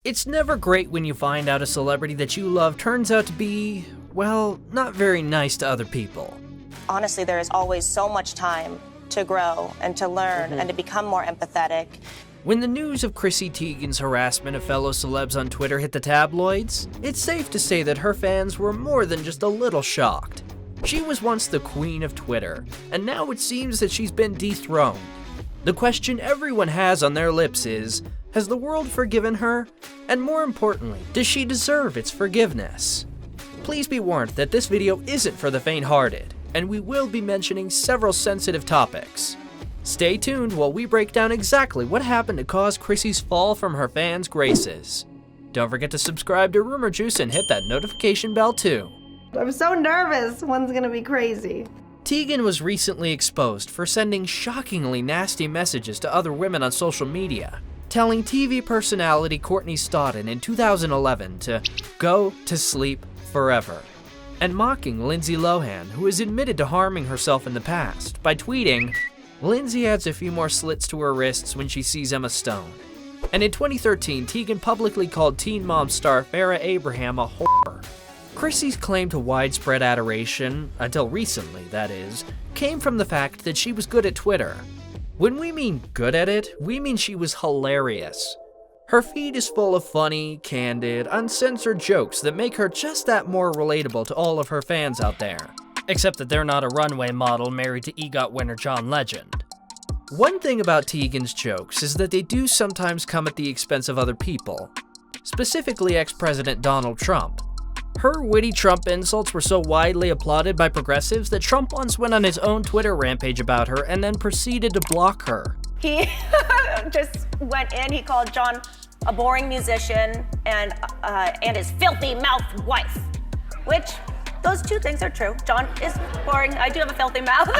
It's never great when you find out a celebrity that you love turns out to be, well, not very nice to other people. Honestly, there is always so much time to grow and to learn and to become more empathetic. When the news of Chrissy Teigen's harassment of fellow celebs on Twitter hit the tabloids, it's safe to say that her fans were more than just a little shocked. She was once the queen of Twitter, and now it seems that she's been dethroned. The question everyone has on their lips is, has the world forgiven her? And more importantly, does she deserve its forgiveness? Please be warned that this video isn't for the faint-hearted, and we will be mentioning several sensitive topics. Stay tuned while we break down exactly what happened to cause Chrissy's fall from her fans' graces. Don't forget to subscribe to Rumour Juice and hit that notification bell too. I'm so nervous. One's gonna be crazy. Teigen was recently exposed for sending shockingly nasty messages to other women on social media, telling TV personality Courtney Stodden in 2011 to go to sleep forever, and mocking Lindsay Lohan, who has admitted to harming herself in the past, by tweeting, "Lindsay adds a few more slits to her wrists when she sees Emma Stone." And in 2013, Teigen publicly called Teen Mom star Farrah Abraham a whore. Chrissy's claim to widespread adoration, until recently that is, came from the fact that she was good at Twitter. When we mean good at it, we mean she was hilarious. Her feed is full of funny, candid, uncensored jokes that make her just that more relatable to all of her fans out there. Except that they're not a runway model married to EGOT winner John Legend. One thing about Teigen's jokes is that they do sometimes come at the expense of other people, specifically ex-President Donald Trump. Her witty Trump insults were so widely applauded by progressives that Trump once went on his own Twitter rampage about her and then proceeded to block her. He just went in, he called John a boring musician and his filthy mouth wife, which those two things are true. John is boring, I do have a filthy mouth.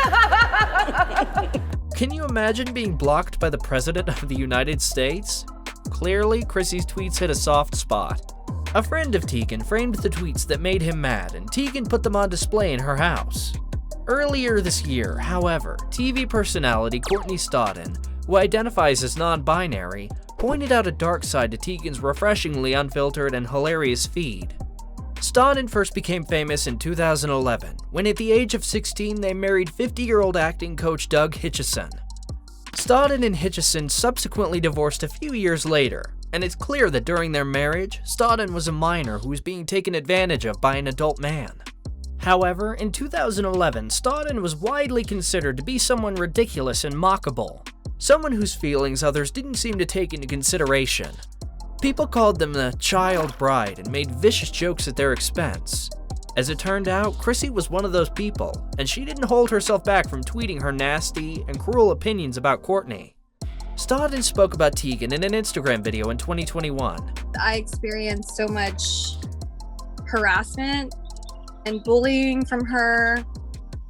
Can you imagine being blocked by the President of the United States? Clearly, Chrissy's tweets hit a soft spot. A friend of Teigen framed the tweets that made him mad, and Teigen put them on display in her house. Earlier this year, however, TV personality Courtney Stodden, who identifies as non-binary, pointed out a dark side to Teigen's refreshingly unfiltered and hilarious feed. Stodden first became famous in 2011, when at the age of 16 they married 50-year-old acting coach Doug Hitchison. Stodden and Hitchison subsequently divorced a few years later, and it's clear that during their marriage, Stodden was a minor who was being taken advantage of by an adult man. However, in 2011, Stodden was widely considered to be someone ridiculous and mockable, someone whose feelings others didn't seem to take into consideration. People called them the child bride and made vicious jokes at their expense. As it turned out, Chrissy was one of those people, and she didn't hold herself back from tweeting her nasty and cruel opinions about Courtney. Stodden spoke about Teigen in an Instagram video in 2021. I experienced so much harassment and bullying from her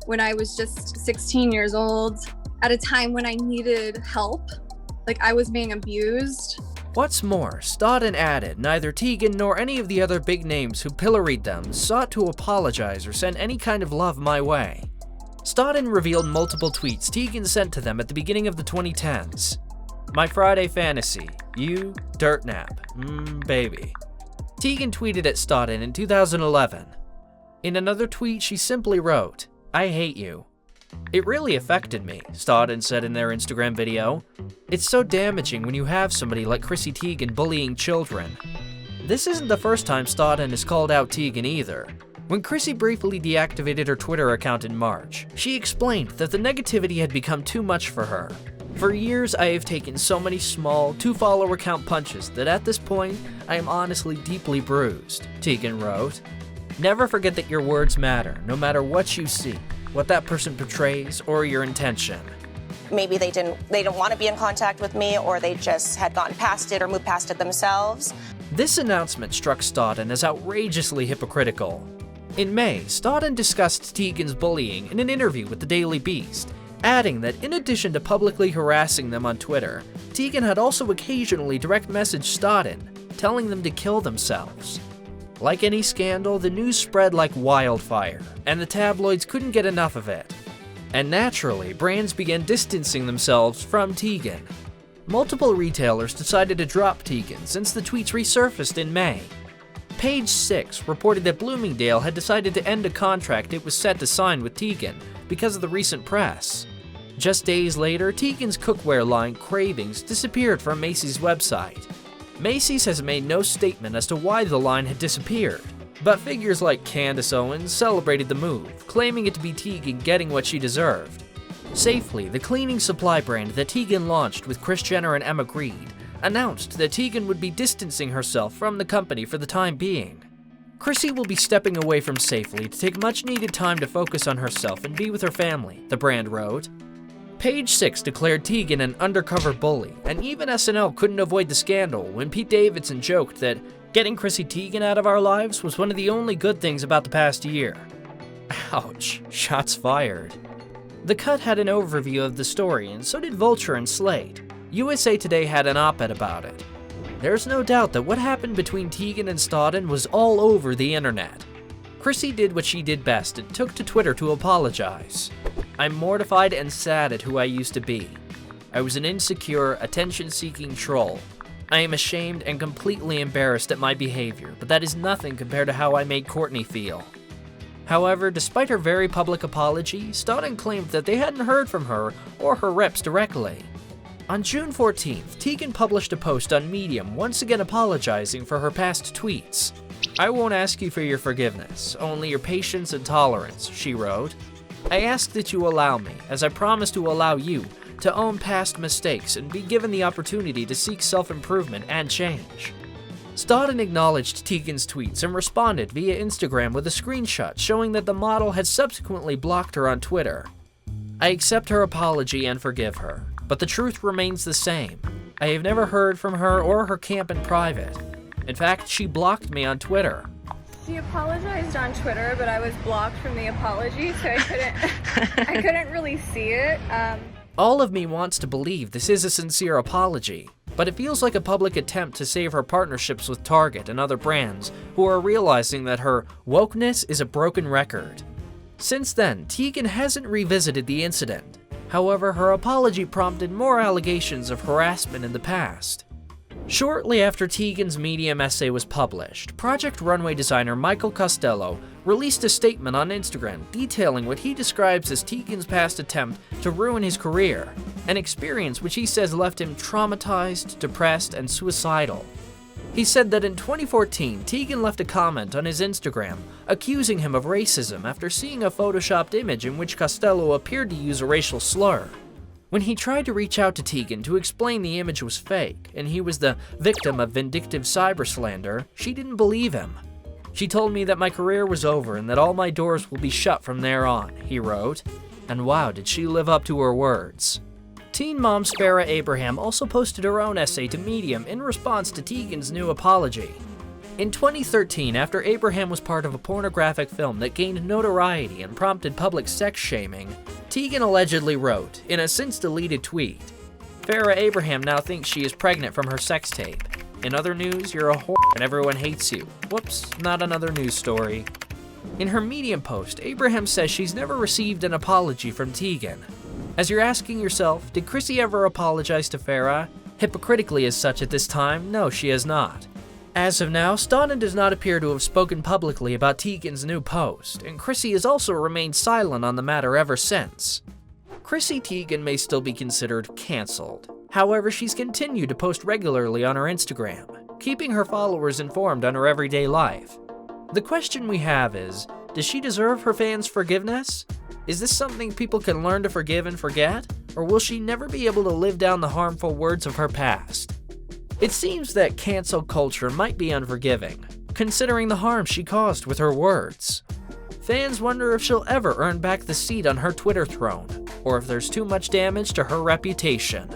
when I was just 16 years old, at a time when I needed help. Like, I was being abused. What's more, Stodden added neither Teigen nor any of the other big names who pilloried them sought to apologize or send any kind of love my way. Stodden revealed multiple tweets Teigen sent to them at the beginning of the 2010s. "My Friday fantasy, you, dirt nap, baby." Teigen tweeted at Stodden in 2011. In another tweet, she simply wrote, "I hate you." "It really affected me," Stodden said in their Instagram video. "It's so damaging when you have somebody like Chrissy Teigen bullying children." This isn't the first time Stodden has called out Teigen either. When Chrissy briefly deactivated her Twitter account in March, she explained that the negativity had become too much for her. "For years, I have taken so many small, 2-follower count punches that at this point, I am honestly deeply bruised," Teigen wrote. "Never forget that your words matter, no matter what you see, what that person portrays, or your intention." Maybe they didn't want to be in contact with me, or they just had gotten past it or moved past it themselves. This announcement struck Stodden as outrageously hypocritical. In May, Stodden discussed Teigen's bullying in an interview with the Daily Beast, adding that in addition to publicly harassing them on Twitter, Teigen had also occasionally direct messaged Stodden, telling them to kill themselves. Like any scandal, the news spread like wildfire, and the tabloids couldn't get enough of it. And naturally, brands began distancing themselves from Teigen. Multiple retailers decided to drop Teigen since the tweets resurfaced in May. Page 6 reported that Bloomingdale had decided to end a contract it was set to sign with Teigen because of the recent press. Just days later, Teigen's cookware line, Cravings, disappeared from Macy's website. Macy's has made no statement as to why the line had disappeared, but figures like Candace Owens celebrated the move, claiming it to be Teigen getting what she deserved. Safely, the cleaning supply brand that Teigen launched with Kris Jenner and Emma Grede, announced that Teigen would be distancing herself from the company for the time being. Chrissy will be stepping away from Safely to take much-needed time to focus on herself and be with her family, the brand wrote. Page 6 declared Teigen an undercover bully, and even SNL couldn't avoid the scandal when Pete Davidson joked that getting Chrissy Teigen out of our lives was one of the only good things about the past year. Ouch, shots fired. The Cut had an overview of the story, and so did Vulture and Slate. USA Today had an op-ed about it. There's no doubt that what happened between Teigen and Stodden was all over the internet. Chrissy did what she did best and took to Twitter to apologize. I'm mortified and sad at who I used to be. I was an insecure, attention-seeking troll. I am ashamed and completely embarrassed at my behavior, but that is nothing compared to how I made Courtney feel. However, despite her very public apology, Stodden claimed that they hadn't heard from her or her reps directly. On June 14th, Teigen published a post on Medium once again apologizing for her past tweets. I won't ask you for your forgiveness, only your patience and tolerance, she wrote. I ask that you allow me, as I promise to allow you, to own past mistakes and be given the opportunity to seek self-improvement and change. Stodden acknowledged Teigen's tweets and responded via Instagram with a screenshot showing that the model had subsequently blocked her on Twitter. I accept her apology and forgive her, but the truth remains the same. I have never heard from her or her camp in private. In fact, she blocked me on Twitter. She apologized on Twitter, but I was blocked from the apology, so I couldn't really see it. All of me wants to believe this is a sincere apology, but it feels like a public attempt to save her partnerships with Target and other brands who are realizing that her wokeness is a broken record. Since then, Teigen hasn't revisited the incident. However, her apology prompted more allegations of harassment in the past. Shortly after Teigen's Medium essay was published, Project Runway designer Michael Costello released a statement on Instagram detailing what he describes as Teigen's past attempt to ruin his career, an experience which he says left him traumatized, depressed, and suicidal. He said that in 2014, Teigen left a comment on his Instagram accusing him of racism after seeing a photoshopped image in which Costello appeared to use a racial slur. When he tried to reach out to Teigen to explain the image was fake and he was the victim of vindictive cyber slander, she didn't believe him. She told me that my career was over and that all my doors will be shut from there on, he wrote. And wow, did she live up to her words. Teen mom Farrah Abraham also posted her own essay to Medium in response to Teigen's new apology. In 2013, after Abraham was part of a pornographic film that gained notoriety and prompted public sex shaming, Teigen allegedly wrote, in a since-deleted tweet, Farrah Abraham now thinks she is pregnant from her sex tape. In other news, you're a whore and everyone hates you. Whoops, not another news story. In her Medium post, Abraham says she's never received an apology from Teigen. As you're asking yourself, did Chrissy ever apologize to Farrah? Hypocritically as such at this time, no, she has not. As of now, Stodden does not appear to have spoken publicly about Teigen's new post, and Chrissy has also remained silent on the matter ever since. Chrissy Teigen may still be considered cancelled. However, she's continued to post regularly on her Instagram, keeping her followers informed on her everyday life. The question we have is, does she deserve her fans' forgiveness? Is this something people can learn to forgive and forget? Or will she never be able to live down the harmful words of her past? It seems that cancel culture might be unforgiving, considering the harm she caused with her words. Fans wonder if she'll ever earn back the seat on her Twitter throne, or if there's too much damage to her reputation.